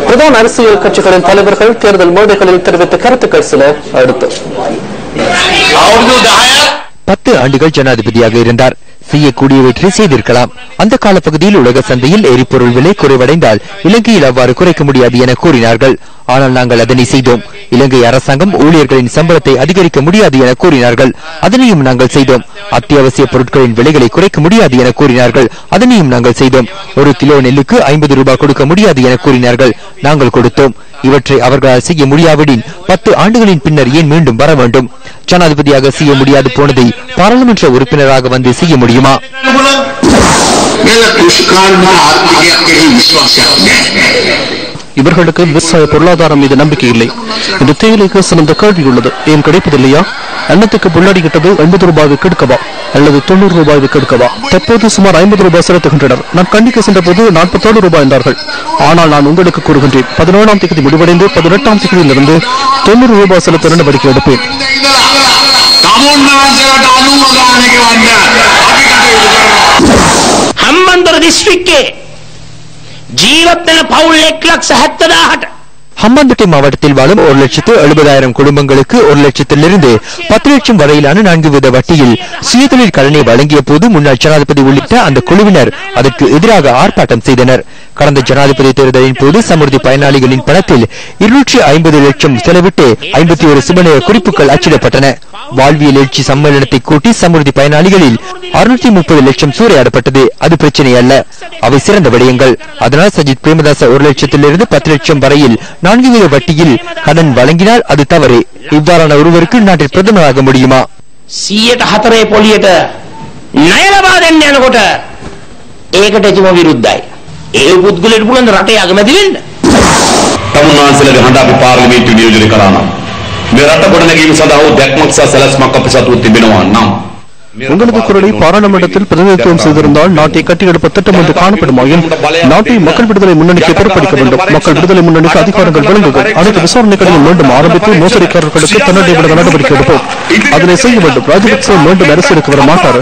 பிரதான அரசியல் கட்சிகளின் தலைவர்கள் தேர்தல் மேடைகளில் தெரிவித்த கருத்துக்கள் சில அடுத்து. 10 ஆண்டுகள் ஜனாதிபதியாக இருந்தார். செய்யக்கூடியவற்றை செய்திருக்கலாம். அந்த காலப்பகுதியில் உலக சந்தையில் எரிபொருள் விலை குறைவடைந்தால் இலங்கையில் அவ்வாறு குறைக்க முடியாது என கூறினார்கள். ஆனால் நாங்கள் அதனை செய்தோம். இலங்கை அரசாங்கம் ஊழியர்களின் சம்பளத்தை அதிகரிக்க முடியாது என கூறினார்கள். அதனையும் நாங்கள் செய்தோம். அத்தியாவசிய பொருட்களின் விலைகளை குறைக்க முடியாது என கூறினார்கள். அதனையும் நாங்கள் செய்தோம். 1 கிலோ நெல்லுக்கு 50 ரூபாய் கொடுக்க முடியாது என கூறினார்கள். நாங்கள் கொடுத்தோம். இவற்றை அவர்களால் செய்ய முடியாவிடின் 10 ஆண்டுகளின் பின்னர் ஏன் மீண்டும் வர வேண்டும்? ஜனாதிபதியாக செய்ய முடியாது போனதை பாராளுமன்ற உறுப்பினராக வந்து செய்ய முடியுமா? இவர்களுக்கு விவசாய பொருளாதாரம் மீது நம்பிக்கை இல்லை. இந்த தேயிலைக்கு சிறந்த கேள்வி உள்ளது. ஏன் கிடைப்பதில்லையா? அன்னத்துக்கு புள்ளடிக்கிட்டது 80 ரூபாய்க்கு எடுக்கவா அல்லது 90 ரூபாய்க்கு எடுக்கவா? தற்போது சுமார் 50 ரூபாய் செலுத்துகின்றனர். நான் கண்டிக்க சென்ற போது 47 ரூபாய் என்றார்கள். ஆனால் நான் உங்களுக்கு கூறுகின்றேன், 17ஆம் தேதி முடிவடைந்து 18ஆம் தேதியிலிருந்து 90 ரூபாய் செலுத்த நடவடிக்கை எடுப்பேன். හම්බන්තොට දිස්ත්‍රික්කයේ ජීවත් වෙන පවුල් 1,70,000ට ஹம்பாந்தோட்டை மாவட்டத்தில் வாழும் 1,70,000 குடும்பங்களுக்கு 1 லட்சத்திலிருந்து 10 லட்சம் வரையிலான 4 வீத வட்டியில் சுயதொழில் கடனை வழங்கிய போது முன்னாள் ஜனாதிபதி உள்ளிட்ட அந்த குழுவினர் அதற்கு எதிராக ஆர்ப்பாட்டம் செய்தனர். கடந்த ஜனாதிபதி தேர்தலின் போது சமுர்த்தி பயனாளிகளின் பணத்தில் 250 லட்சம் செலவிட்டு 51 சுபநேய குறிப்புகள் அச்சிடப்பட்டன. வாழ்வியல் எழுச்சி சம்மேளனத்தை கூட்டி சமுர்த்தி பயனாளிகளில் 630 லட்சம் சூறையாடப்பட்டது. அது பிரச்சனை அல்ல, அவை சிறந்த விடயங்கள். அதனால் சஜித் பிரேமதாச 1 லட்சத்திலிருந்து 10 லட்சம் வரையில் 4 வீத வட்டியில் கடன் வழங்கினால் அது தவறு. இவ்வாறான ஒருவருக்கு நாட்டில் பிரதமராக முடியுமா? 104 පොලියට ණය ලබා දෙන්න යනකොට ඒකට එතුම විරුද්ධයි. ඒ පුද්ගලයාට පුළුවන් රටේ අගමැති වෙන්න. තමුන්වහන්සේලාගේ හඬ අපි පාර්ලිමේන්තුවේ නියෝජනය කරා නම් මේ රට ගොඩනැගීම සඳහා දැක්මක් සහ සැලැස්මක් අප සතුව තිබෙනවා නම් உங்களது குரலை பாராளுமன்றத்தில் பிரதிநிதித்துவம் செய்திருந்தால் நாட்டை கட்டியெழுப்ப திட்டம் ஒன்று காணப்படுமாயின் நாட்டை மக்கள் விடுதலை முன்னணிக்கு பொறுப்பளிக்க வேண்டும். மக்கள் விடுதலை முன்னணிக்கு அதிகாரங்கள் வழங்குங்கள். அனைத்து விசாரணைகளையும் மீண்டும் ஆரம்பித்து மோசடிக்காரர்களுக்கு தன்னுடைய விட நடவடிக்கை எடுப்போம். அதனை செய்ய வேண்டும். ராஜபக்சே மீண்டும் அரசியலுக்கு வர மாட்டார்.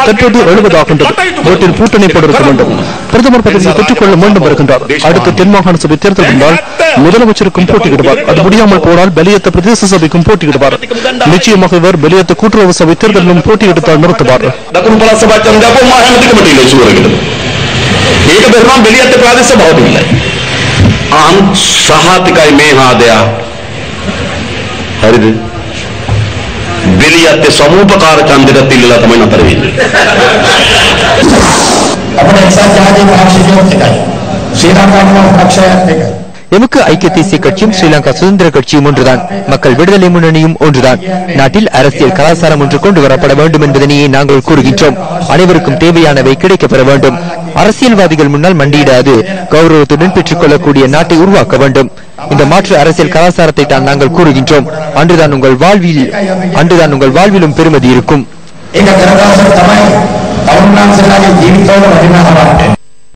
தற்போது 70 ஆகின்றது. வீட்டில் கூட்டணி போட்டிருக்க வேண்டும். பிரதமர் பதவியை பெற்றுக்கொள்ள மீண்டும் வருகின்றார். அடுத்து தென் மாகாண சபை தேர்தல் வந்தால் முதலமைச்சருக்கும் போட்டியிடுவார். அது முடியாமல் போனால் பெலியத்த பிரதேச சபைக்கும் போட்டியிடுவார். நிச்சயமாக இவர் பெலியத்த கூட்டுறவு சபை தேர்தலிலும் போட்டியிடுத்தார் நிறுத்துவார். දකුණු පළාත් සභා ඡන්දය අපෝ මා හැමතිකම තියෙන ඉෂුවරකට. ඒක බැලුවම බෙලියත් ප්‍රාදේශ සභාවට ඉල්ලයි. සහතිකයි මේ හාදයා. හරිද? බෙලියත් සමූපකාර ඡන්දයට ඉල්ලලා තමයි නතර වෙන්නේ. අපේ එක්සත් ජාතික පක්ෂයත් එකයි. ශ්‍රී ලංකා පක්ෂයත් එකයි. எமக்கு ஐக்கிய தேசிய கட்சியும் ஸ்ரீலங்கா சுதந்திர கட்சியும் ஒன்றுதான். மக்கள் விடுதலை முன்னணியும் ஒன்றுதான். நாட்டில் அரசியல் கலாச்சாரம் ஒன்று கொண்டு வரப்பட வேண்டும் என்பதனையே நாங்கள் கூறுகின்றோம். அனைவருக்கும் தேவையானவை கிடைக்கப்பெற வேண்டும். அரசியல்வாதிகள் முன்னால் மண்டியிடாது கௌரவத்துடன் பெற்றுக் கொள்ளக்கூடிய நாட்டை உருவாக்க வேண்டும். இந்த மாற்று அரசியல் கலாச்சாரத்தை தான் நாங்கள் கூறுகின்றோம். அன்றுதான் உங்கள் வாழ்விலும் பெருமதி இருக்கும்.